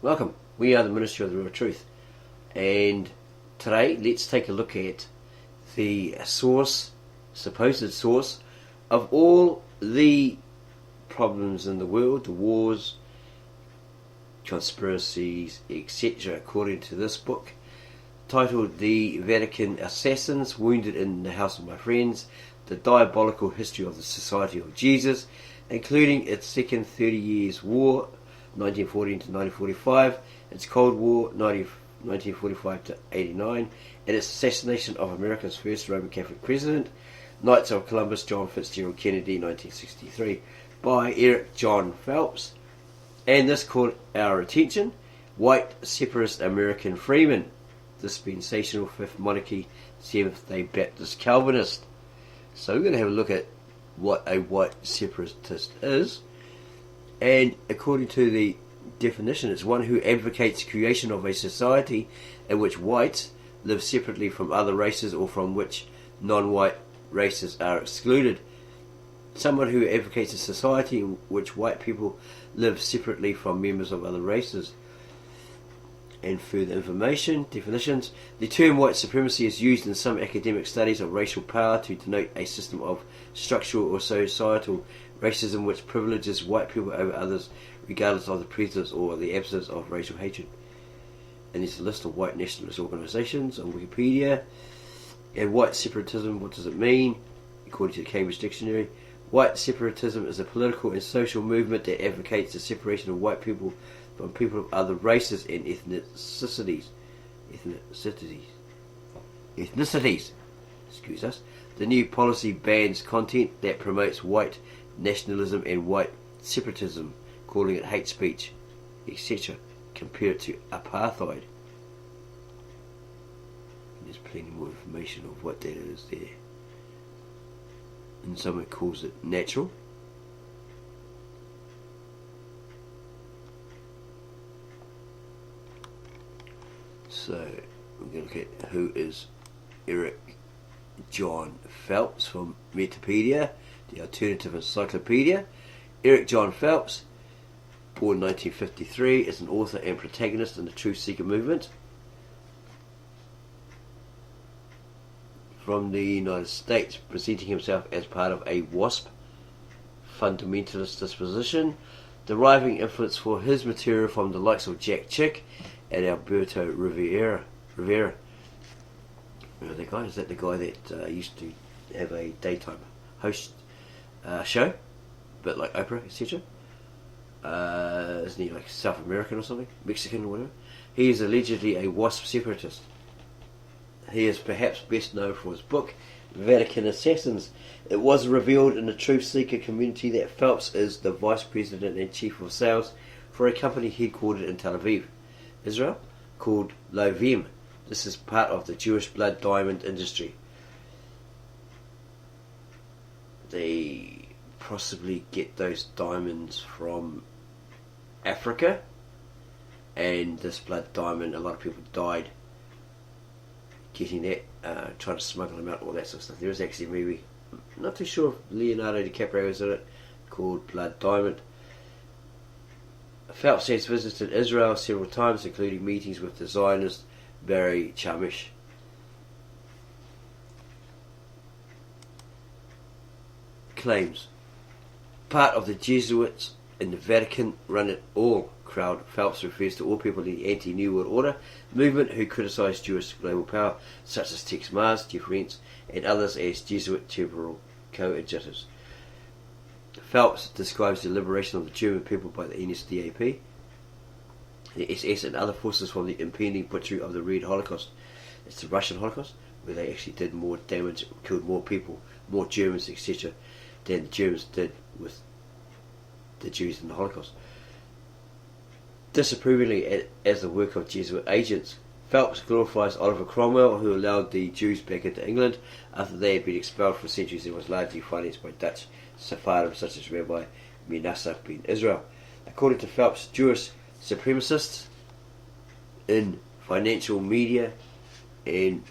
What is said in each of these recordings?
Welcome. We are the Ministry of the Real Truth, and today let's take a look at the supposed source of all the problems in the world, the wars, conspiracies, etc., according to this book, titled The Vatican Assassins Wounded in the House of My Friends, The Diabolical History of the Society of Jesus, including its second 30 Years' War, 1914 to 1945, its Cold War, 1945 to 89, and its assassination of America's first Roman Catholic president, Knights of Columbus, John Fitzgerald Kennedy, 1963, by Eric Jon Phelps. And this caught our attention: White Separatist American Freeman, Dispensational Fifth Monarchy, Seventh-day Baptist Calvinist. So we're going to have a look at what a white separatist is. And according to the definition, it's one who advocates the creation of a society in which whites live separately from other races or from which non-white races are excluded. Someone who advocates a society in which white people live separately from members of other races. And further information, definitions. The term white supremacy is used in some academic studies of racial power to denote a system of structural or societal racism which privileges white people over others regardless of the presence or the absence of racial hatred. And there's a list of white nationalist organisations on Wikipedia. And white separatism, what does it mean? According to the Cambridge Dictionary, white separatism is a political and social movement that advocates the separation of white people from people of other races and ethnicities. Excuse us. The new policy bans content that promotes white nationalism and white separatism, calling it hate speech, etc. Compare it to apartheid. And there's plenty more information of what that is there. And someone calls it natural. So we're going to look at who is Eric Jon Phelps from Metapedia, the alternative encyclopedia. Eric Jon Phelps, born 1953, is an author and protagonist in the Truth Seeker movement from the United States, presenting himself as part of a WASP fundamentalist disposition, deriving influence for his material from the likes of Jack Chick and Alberto Rivera. You know that guy? Is that the guy that used to have a daytime host show, a bit like Oprah, etc.? Isn't he like South American or something? Mexican or whatever? He is allegedly a WASP separatist. He is perhaps best known for his book, Vatican Assassins. It was revealed in the Truth Seeker community that Phelps is the Vice President and Chief of Sales for a company headquartered in Tel Aviv, Israel, called Lovim. This is part of the Jewish blood diamond industry. They possibly get those diamonds from Africa, and this blood diamond, a lot of people died getting that, trying to smuggle them out, all that sort of stuff. There is actually a movie, I'm not too sure if Leonardo DiCaprio is in it, called Blood Diamond. Phelps has visited Israel several times, including meetings with the Zionist Barry Chamish. Claims. Part of the Jesuits in the Vatican run it all crowd. Phelps refers to all people in the anti-New World Order movement who criticise Jewish global power, such as Tex Mars, Jeff Rense, and others as Jesuit temporal coadjutors. Phelps describes the liberation of the German people by the NSDAP, the SS, and other forces from the impending butchery of the Red Holocaust. It's the Russian Holocaust, where they actually did more damage, killed more people, more Germans, etc., than the Germans did with the Jews in the Holocaust. Disapprovingly as the work of Jesuit agents, Phelps glorifies Oliver Cromwell, who allowed the Jews back into England after they had been expelled for centuries and was largely financed by Dutch Sephardim such as Rabbi Menasseh ben Israel. According to Phelps, Jewish supremacists in financial, media and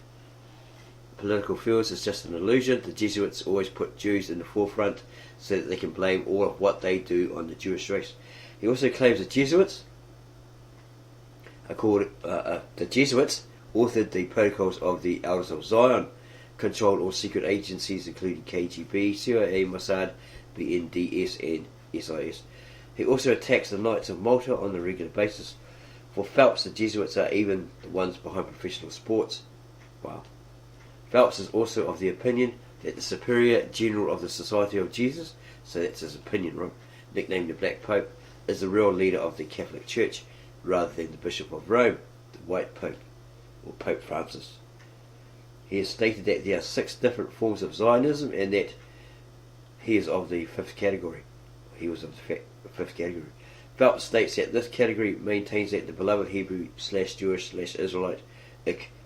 political fields is just an illusion. The Jesuits always put Jews in the forefront so that they can blame all of what they do on the Jewish race. He also claims that Jesuits The Jesuits authored the Protocols of the Elders of Zion, controlled all secret agencies including KGB, CIA, Mossad, BNDS and SIS. He also attacks the Knights of Malta on a regular basis. For Phelps, the Jesuits are even the ones behind professional sports. Wow. Phelps is also of the opinion that the Superior General of the Society of Jesus, so that's his opinion, right, nicknamed the Black Pope, is the real leader of the Catholic Church, rather than the Bishop of Rome, the White Pope, or Pope Francis. He has stated that there are 6 different forms of Zionism and that he is of the 5th category. He was of the 5th category. Phelps states that this category maintains that the beloved Hebrew/Jewish/Israelite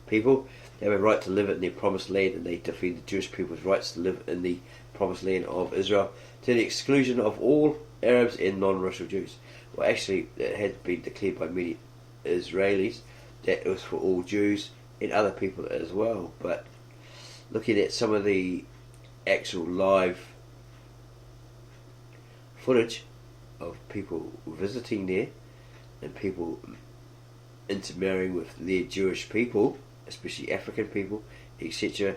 people have a right to live in their promised land, and they defend the Jewish people's rights to live in the promised land of Israel to the exclusion of all Arabs and non-racial Jews. Well, actually, it had been declared by many Israelis that it was for all Jews and other people as well. But looking at some of the actual live footage of people visiting there and people intermarrying with their Jewish people, especially African people, etc.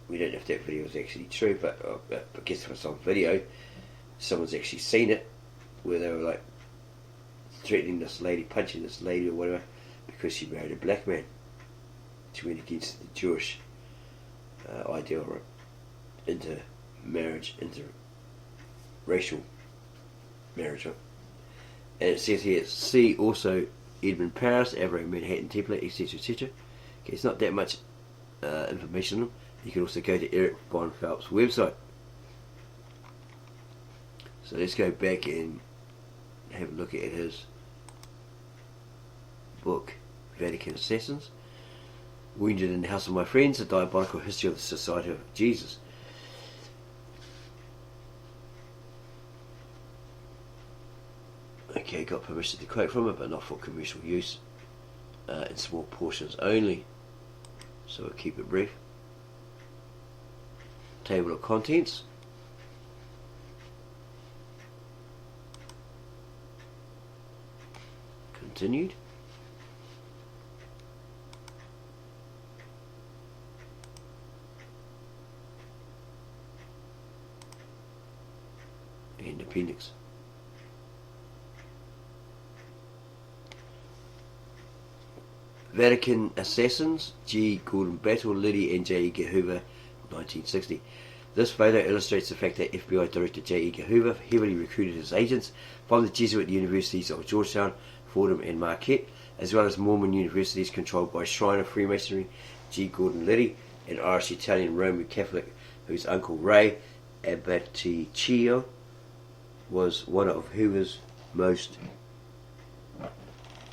We don't know if that video is actually true, but I guess for some video, someone's actually seen it, where they were like threatening this lady, punching this lady or whatever, because she married a black man. She went against the Jewish ideal, right? Intermarriage, interracial marriage, right? And it says here, see also Edmund Paris, Avro Manhattan Template, etc., etc. Okay, it's not that much information on them. You can also go to Eric Jon Phelps' website. So let's go back and have a look at his book, Vatican Assassins. Wounded in the House of My Friends, A Diabolical History of the Society of Jesus. Okay, got permission to quote from it, but not for commercial use, in small portions only. So we'll keep it brief. Table of contents. Continued. And appendix. Vatican Assassins, G. Gordon Battle, Liddy and J. Edgar Hoover, 1960. This photo illustrates the fact that FBI Director J. Edgar Hoover heavily recruited his agents from the Jesuit universities of Georgetown, Fordham and Marquette, as well as Mormon universities controlled by Shrine of Freemasonry, G. Gordon Liddy, an Irish Italian Roman Catholic whose uncle Ray Abaticchio was one of Hoover's most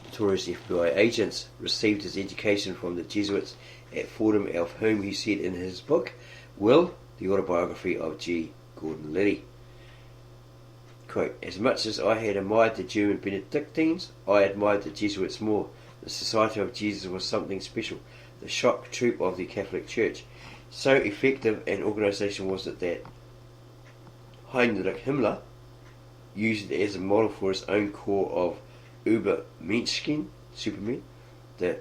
notorious FBI agents, received his education from the Jesuits at Fordham, of whom he said in his book, Will, the autobiography of G. Gordon Liddy. Quote, as much as I had admired the German Benedictines, I admired the Jesuits more. The Society of Jesus was something special, the shock troop of the Catholic Church. So effective an organisation was it that Heinrich Himmler used it as a model for his own corps of Übermenschen, Supermen, the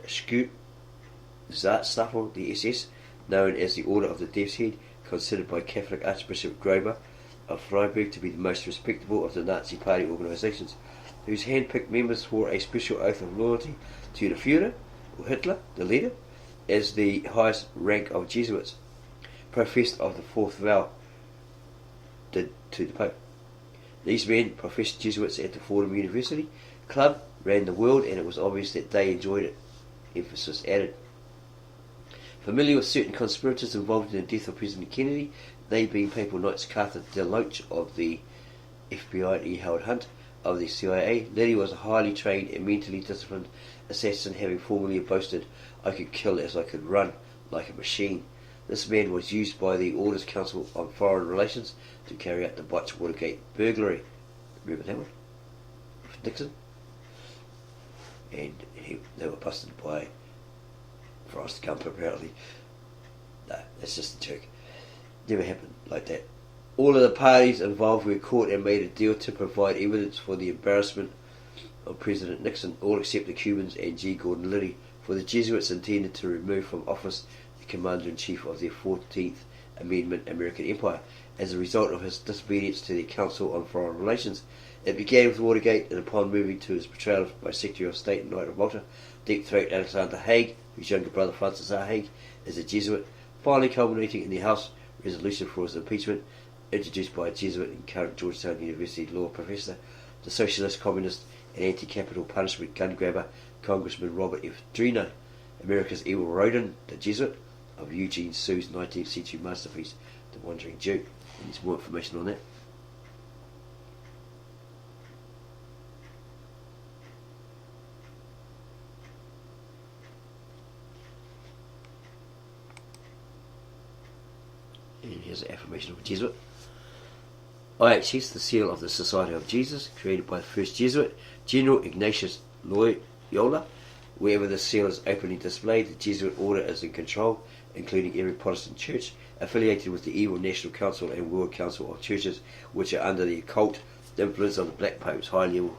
Schutzstaffel, the SS, known as the Order of the Death's Head, considered by Catholic Archbishop Grover of Freiburg to be the most respectable of the Nazi Party organisations, whose hand-picked members swore a special oath of loyalty to the Führer, or Hitler, the leader, as the highest rank of Jesuits, professed of the fourth vow to the Pope. These men, professed Jesuits at the Fordham University Club, ran the world, and it was obvious that they enjoyed it. Emphasis added. Familiar with certain conspirators involved in the death of President Kennedy, they being Papal Knights Carter DeLoach of the FBI and E. Howard Hunt of the CIA, Liddy was a highly trained and mentally disciplined assassin, having formerly boasted, I could kill as I could run, like a machine. This man was used by the Orders Council on Foreign Relations to carry out the botched Watergate burglary. Remember that one? With Nixon? And they were busted by Forrest Gump, apparently. No, that's just a joke. Never happened like that. All of the parties involved were caught and made a deal to provide evidence for the embarrassment of President Nixon, all except the Cubans and G. Gordon Liddy, for the Jesuits intended to remove from office the Commander-in-Chief of their 14th Amendment American Empire as a result of his disobedience to the Council on Foreign Relations. It began with Watergate, and upon moving to his betrayal by Secretary of State and Knight of Malta, deep-throat Alexander Haig, whose younger brother Francis R. Haig is a Jesuit, finally culminating in the House resolution for his impeachment, introduced by a Jesuit and current Georgetown University law professor, the socialist, communist, and anti-capital punishment gun grabber Congressman Robert F. Drino, America's evil Rodin, the Jesuit, of Eugene Sue's 19th century masterpiece, The Wandering Jew. And there's more information on that. And here's an affirmation of a Jesuit. IHS, the seal of the Society of Jesus, created by the first Jesuit, General Ignatius Loyola. Wherever the seal is openly displayed, the Jesuit order is in control, including every Protestant church affiliated with the evil National Council and World Council of Churches, which are under the occult influence of the Black Pope's high-level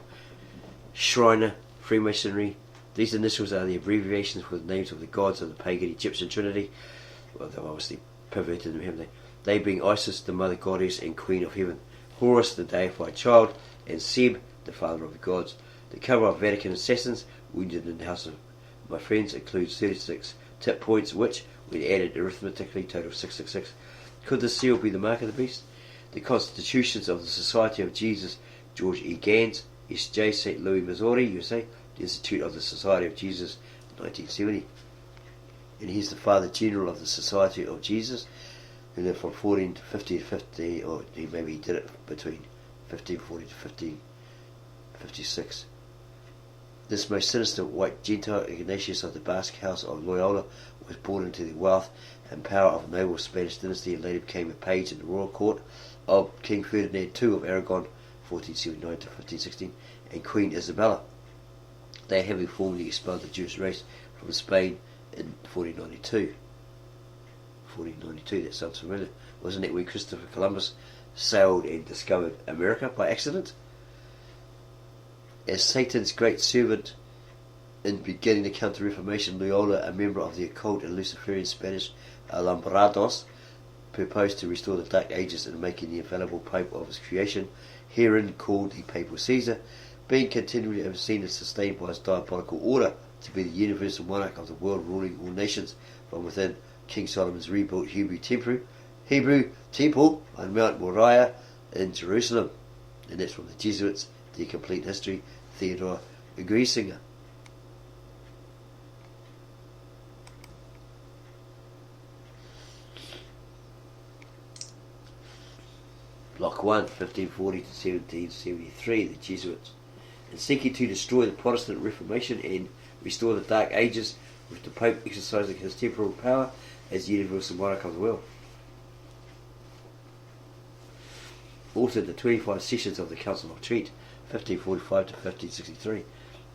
Shriner Freemasonry. These initials are the abbreviations for the names of the gods of the pagan Egyptian Trinity. Well, they've obviously perverted them, haven't they? They being Isis, the Mother Goddess and Queen of Heaven, Horus, the deified child, and Seb, the father of the gods. The cover of Vatican Assassins, Wounded in the House of My Friends, includes 36 tip points, which, when added arithmetically, total 666. Could the seal be the mark of the beast? The Constitutions of the Society of Jesus, George E. Gans, S.J., St. Louis, Missouri, USA, the Institute of the Society of Jesus, 1970. And he's the Father General of the Society of Jesus, who lived from 1450 to 50, or maybe he did it between 1540 to 1556. This most sinister white Gentile, Ignatius of the Basque House of Loyola, was born into the wealth and power of a noble Spanish dynasty and later became a page in the royal court of King Ferdinand II of Aragon, 1479 to 1516, and Queen Isabella. They having formally expelled the Jewish race from Spain in 1492. 1492, that sounds familiar. Wasn't it where Christopher Columbus sailed and discovered America by accident? As Satan's great servant in beginning the Counter-Reformation, Loyola, a member of the occult and Luciferian Spanish Alumbrados, proposed to restore the Dark Ages in making the infallible Pope of his creation, herein called the Papal Caesar, being continually overseen and sustained by his diabolical order to be the universal monarch of the world, ruling all nations from within King Solomon's rebuilt Hebrew temple on Mount Moriah in Jerusalem. And that's from the Jesuits, The Complete History, Theodore Griesinger. Block 1, 1540 to 1773, the Jesuits. In seeking to destroy the Protestant Reformation and restore the Dark Ages, with the Pope exercising his temporal power as the universal monarch of the world. Authored the 25 sessions of the Council of Trent, 1545 to 1563,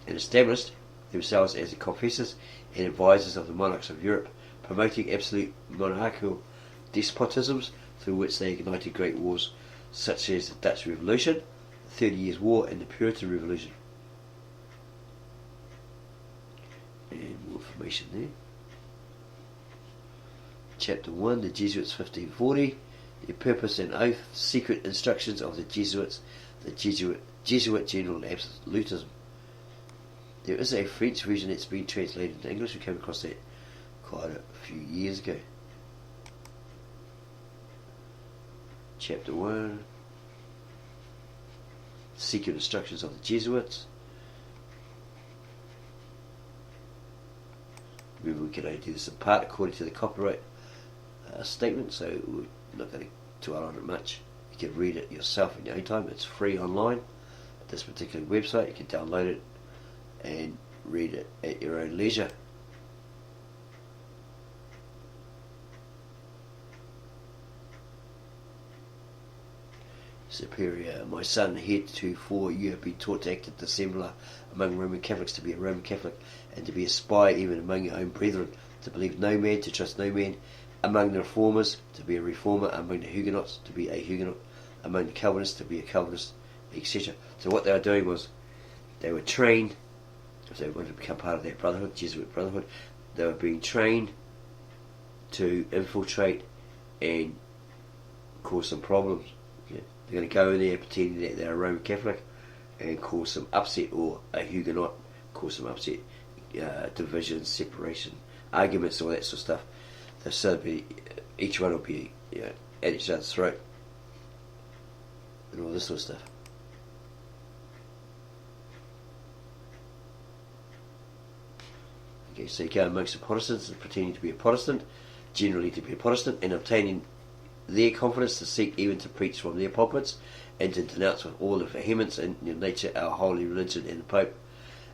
and established themselves as the confessors and advisors of the monarchs of Europe, promoting absolute monarchical despotisms through which they ignited great wars such as the Dutch Revolution, the 30 Years' War, and the Puritan Revolution. And more information there. Chapter 1, the Jesuits, 1540, their purpose and oath, secret instructions of the Jesuits, the Jesuit general absolutism. There is a French version that's been translated into English. We came across that quite a few years ago. Chapter 1, secret instructions of the Jesuits. Remember, we can only do this in part according to the copyright statement, so we're not going to dwell on it much. You can read it yourself in your own time. It's free online at this particular website. You can download it and read it at your own leisure. Superior, my son, heretofore you have been taught to act as dissembler among Roman Catholics, to be a Roman Catholic, and to be a spy even among your own brethren, to believe no man, to trust no man, among the Reformers, to be a Reformer, among the Huguenots, to be a Huguenot, among the Calvinists, to be a Calvinist, etc. So what they were doing was They were trained, if they wanted to become part of that brotherhood, Jesuit brotherhood, they were being trained to infiltrate and cause some problems. Yeah. They're going to go in there pretending that they're a Roman Catholic and cause some upset, or a Huguenot, cause some upset, division, separation, arguments, all that sort of stuff. They'll sort of be, each one will be at each other's throat and all this sort of stuff. Okay, so you go amongst the Protestants and pretending to be a Protestant, generally to be a Protestant, and obtaining their confidence to seek even to preach from their pulpits and to denounce with all the vehemence and nature our holy religion and the Pope,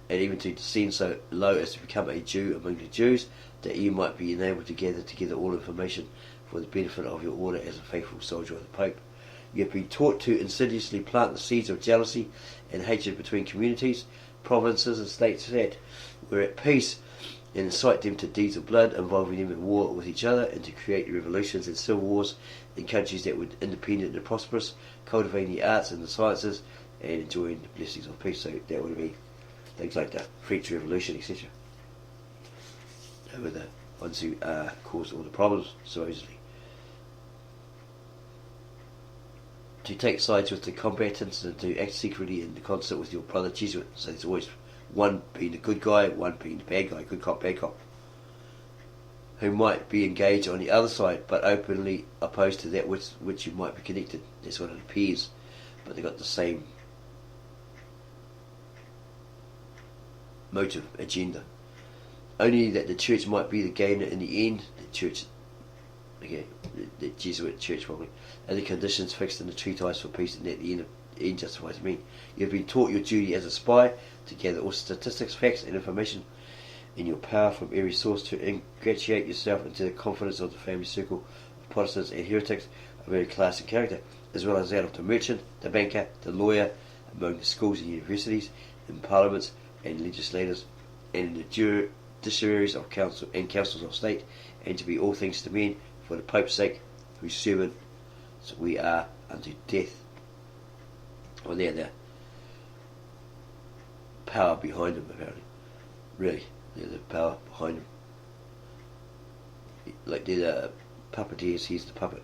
and even to descend so low as to become a Jew among the Jews, that you might be enabled to gather together all information for the benefit of your order as a faithful soldier of the Pope. You have been taught to insidiously plant the seeds of jealousy and hatred between communities, provinces and states that were at peace, and incite them to deeds of blood, involving them in war with each other, and to create revolutions and civil wars in countries that were independent and prosperous, cultivating the arts and the sciences, and enjoying the blessings of peace. So that would be things like the French Revolution, etc. They were the ones who caused all the problems, supposedly. To take sides with the combatants and to act secretly in concert with your brother Jesuit. So there's always one being the good guy, one being the bad guy, good cop, bad cop, who might be engaged on the other side, but openly opposed to that with which you might be connected. That's what it appears, but they've got the same motive, agenda. Only that the church might be the gainer in the end, the church, okay, the Jesuit church probably, and the conditions fixed in the treatise for peace, and at the end justifies me. You have been taught your duty as a spy to gather all statistics, facts and information in your power from every source, to ingratiate yourself into the confidence of the family circle of Protestants and heretics of every class and character, as well as that of the merchant, the banker, the lawyer, among the schools and universities, in parliaments and legislators, and in the judiciaries of council and councils of state, and to be all things to men for the Pope's sake, whose servants we are unto death. Well, they're the power behind him, apparently. Really, they're the power behind him. Like they're the puppeteers, he's the puppet.